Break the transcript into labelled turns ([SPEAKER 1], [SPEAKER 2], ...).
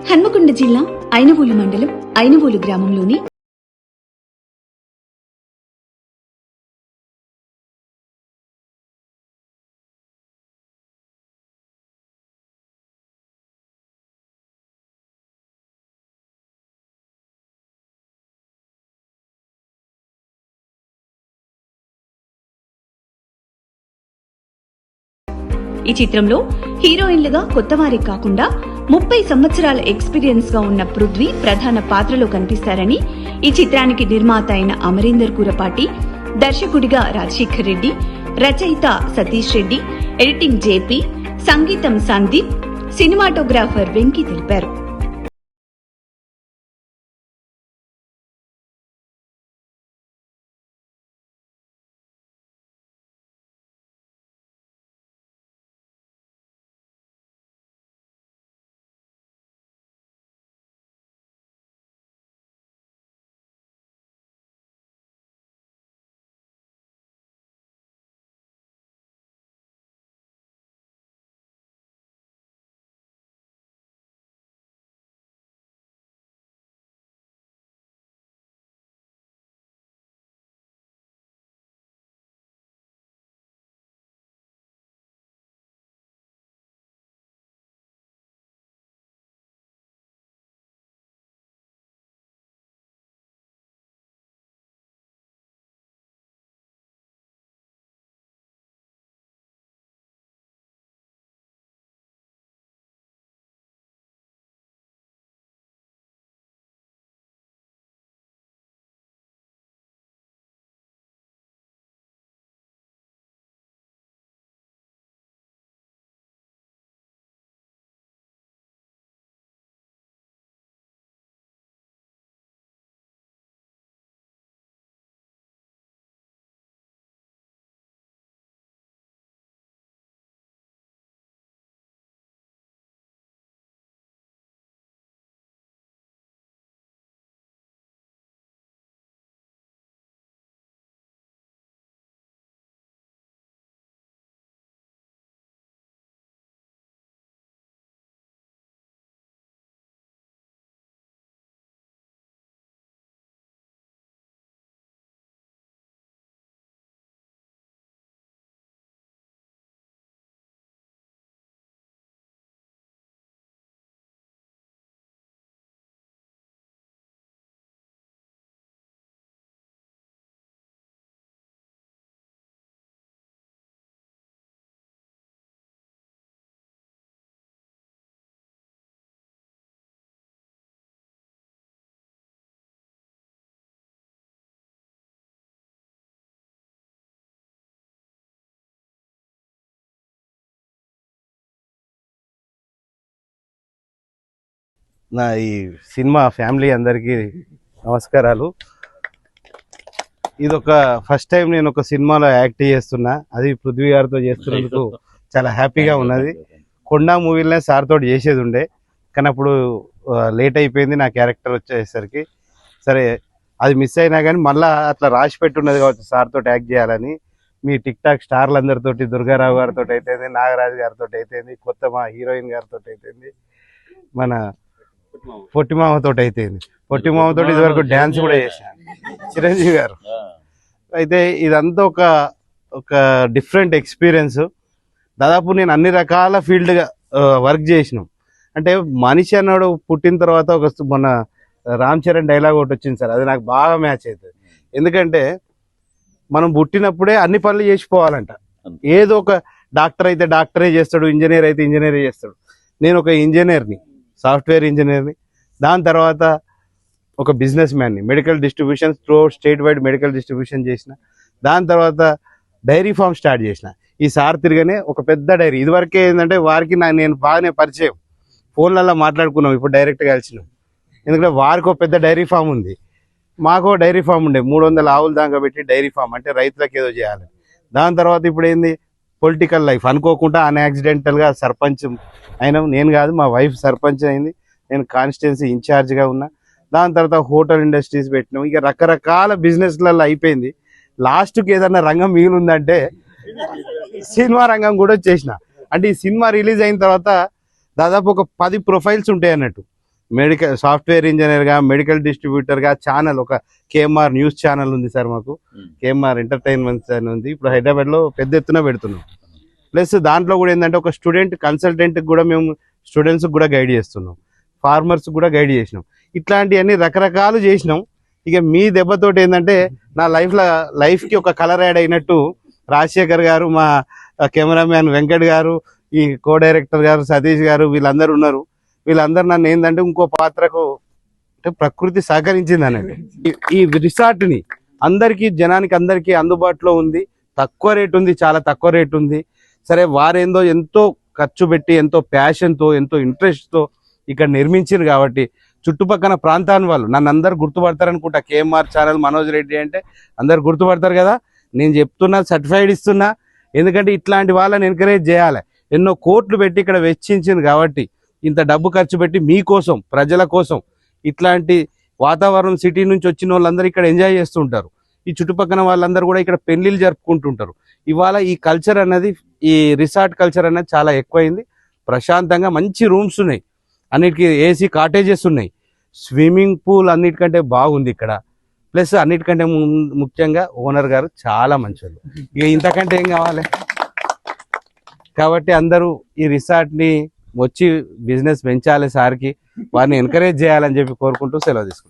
[SPEAKER 1] హన్మకొండ జిల్లా ఐనవోలు మండలం ఐనవోలు గ్రామంలోని ఈ చిత్రంలో హీరోయిన్లుగా కొత్తవారే కాకుండా 30 సంవత్సరాల ఎక్స్పీరియన్స్ గా ఉన్న పృథ్వీ ప్రధాన పాత్రలో కనిపిస్తారని, ఈ చిత్రానికి నిర్మాత అయిన అమరీందర్ కూరపాటి, దర్శకుడిగా రాజశేఖర్ రెడ్డి, రచయిత సతీష్ రెడ్డి, ఎడిటింగ్ జేపీ, సంగీతం సందీప్, సినిమాటోగ్రాఫర్ వెంకీ తెలిపారు.
[SPEAKER 2] నా ఈ సినిమా ఫ్యామిలీ అందరికీ నమస్కారాలు. ఇది ఒక ఫస్ట్ టైం నేను ఒక సినిమాలో యాక్ట్ చేస్తున్నా, అది పృథ్వీ గారితో చేస్తున్నందుకు చాలా హ్యాపీగా ఉన్నది. కొండా మూవీలోనే సార్ తోటి చేసేది ఉండే, కానీ అప్పుడు లేట్ అయిపోయింది నా క్యారెక్టర్ వచ్చేసరికి. సరే అది మిస్ అయినా కానీ మళ్ళీ అట్లా రాసి పెట్టున్నది కావచ్చు సార్ తోటి యాక్ట్ చేయాలని. మీ టిక్ టాక్ స్టార్లు అందరితోటి, దుర్గారావు గారితో అయితేంది, నాగరాజు గారితో అయితేంది, కొత్త మా హీరోయిన్ గారితో అయితేంది, మన పొట్టిమామతో అయితేంది. పొట్టిమామతో ఇదివరకు డ్యాన్స్ కూడా చేశాను, చిరంజీవి గారు. అయితే ఇదంతా ఒక డిఫరెంట్ ఎక్స్పీరియన్స్. దాదాపు నేను అన్ని రకాల ఫీల్డ్గా వర్క్ చేసినాం. అంటే మనిషి అన్నాడు పుట్టిన తర్వాత మొన్న రామ్ చరణ్ డైలాగ్ ఒకటి వచ్చింది సార్, అది నాకు బాగా మ్యాచ్ అవుతుంది. ఎందుకంటే మనం పుట్టినప్పుడే అన్ని పనులు చేసిపోవాలంట. ఏదో ఒక డాక్టర్ అయితే డాక్టరే చేస్తాడు, ఇంజనీర్ అయితే ఇంజనీరే చేస్తాడు. నేను ఒక ఇంజనీర్ని, సాఫ్ట్వేర్ ఇంజనీర్ని, దాని తర్వాత ఒక బిజినెస్ మ్యాన్ని, medical distribution through state wide medical distribution చేసిన. దాని తర్వాత డైరీ ఫామ్ స్టార్ట్ చేసిన. ఈ సార్ తిరగనే ఒక పెద్ద డైరీ, ఇదివరకే ఏంటంటే వారికి నేను బాగానే పరిచయం, ఫోన్లలో మాట్లాడుకున్నాం, ఇప్పుడు డైరెక్ట్గా కలిసినాం. ఎందుకంటే వారికి ఒక పెద్ద డైరీ ఫామ్ ఉంది, మాకు డైరీ ఫామ్ ఉండే, 300 ఆవులు దాకా పెట్టి డైరీ ఫామ్, అంటే రైతులకు ఏదో చేయాలి. దాని తర్వాత ఇప్పుడు ఏంది పొలిటికల్ లైఫ్, అనుకోకుండా అన్యాక్సిడెంటల్గా సర్పంచ్ అయినా, నేను కాదు మా వైఫ్ సర్పంచ్ అయింది, నేను కాన్స్టిట్యున్సీ ఇన్ఛార్జ్గా ఉన్నా. దాని తర్వాత హోటల్ ఇండస్ట్రీస్ పెట్టినాం, ఇక రకరకాల బిజినెస్లలో అయిపోయింది. లాస్ట్కి ఏదన్నా రంగం మిగిలిందంటే సినిమా రంగం కూడా వచ్చేసిన. అంటే ఈ సినిమా రిలీజ్ అయిన తర్వాత దాదాపు ఒక 10 ప్రొఫైల్స్ ఉంటాయి అన్నట్టు. మెడికల్ సాఫ్ట్వేర్ ఇంజనీర్గా, మెడికల్ డిస్ట్రిబ్యూటర్గా ఛానల్ ఒక కేఎంఆర్ న్యూస్ ఛానల్ ఉంది సార్ మాకు. కేఎంఆర్ ఎంటర్టైన్మెంట్స్ అని ఉంది. ఇప్పుడు హైదరాబాద్లో పెద్ద ఎత్తున పెడుతున్నాం. ప్లస్ దాంట్లో కూడా ఏంటంటే ఒక స్టూడెంట్ కన్సల్టెంట్కి కూడా మేము స్టూడెంట్స్కి కూడా గైడ్ చేస్తున్నాం, ఫార్మర్స్కి కూడా గైడ్ చేసినాం. ఇట్లాంటివన్నీ రకరకాలు చేసినాం. ఇక మీ దెబ్బతోటి ఏంటంటే నా లైఫ్కి ఒక కలర్ యాడ్ అయినట్టు రాజశేఖర్ గారు, మా కెమెరామ్యాన్ వెంకట్ గారు, ఈ కో డైరెక్టర్ గారు సతీష్ గారు, వీళ్ళందరూ ఉన్నారు. వీళ్ళందరూ నన్ను ఏంటంటే ఇంకో పాత్రకు అంటే ప్రకృతి సహకరించింది అనేది. ఈ రిసార్ట్ని జనానికి అందరికీ అందుబాటులో ఉంది. తక్కువ రేట్ ఉంది, చాలా తక్కువ రేట్ ఉంది. సరే, వారేందో ఎంతో ఖర్చు పెట్టి, ఎంతో ప్యాషన్తో, ఎంతో ఇంట్రెస్ట్తో ఇక్కడ నిర్మించారు కాబట్టి చుట్టుపక్కల ప్రాంతాన్ని వాళ్ళు నన్ను అందరు గుర్తుపడతారనుకుంటా. కేఎంఆర్ ఛానల్ మనోజ్ రెడ్డి అంటే అందరు గుర్తుపడతారు కదా. నేను చెప్తున్నా, సర్టిఫైడ్ ఇస్తున్నా. ఎందుకంటే ఇట్లాంటి వాళ్ళని ఎంకరేజ్ చేయాలి. ఎన్నో కోట్లు పెట్టి ఇక్కడ వెచ్చించింది కాబట్టి, ఇంత డబ్బు ఖర్చు పెట్టి మీకోసం, ప్రజల కోసం ఇట్లాంటి వాతావరణం సిటీ నుంచి వచ్చిన వాళ్ళందరూ ఇక్కడ ఎంజాయ్ చేస్తుంటారు. ఈ చుట్టుపక్కల వాళ్ళందరూ కూడా ఇక్కడ పెళ్లిళ్ళు జరుపుకుంటుంటారు. ఇవాళ ఈ కల్చర్ అన్నది, ఈ రిసార్ట్ కల్చర్ అనేది చాలా ఎక్కువైంది. ప్రశాంతంగా మంచి రూమ్స్ ఉన్నాయి, అన్నిటికీ ఏసీ కాటేజెస్ ఉన్నాయి, స్విమ్మింగ్ పూల్ అన్నిటికంటే బాగుంది ఇక్కడ. ప్లస్ అన్నిటికంటే ముఖ్యంగా ఓనర్ గారు చాలా మంచివాళ్ళు. ఇక ఇంతకంటే ఏం కావాలి. కాబట్టి అందరూ ఈ రిసార్ట్ని వచ్చి బిజినెస్ పెంచాలి, సార్కి వారిని ఎంకరేజ్ చేయాలని చెప్పి కోరుకుంటూ సెలవు తీసుకుంటాం.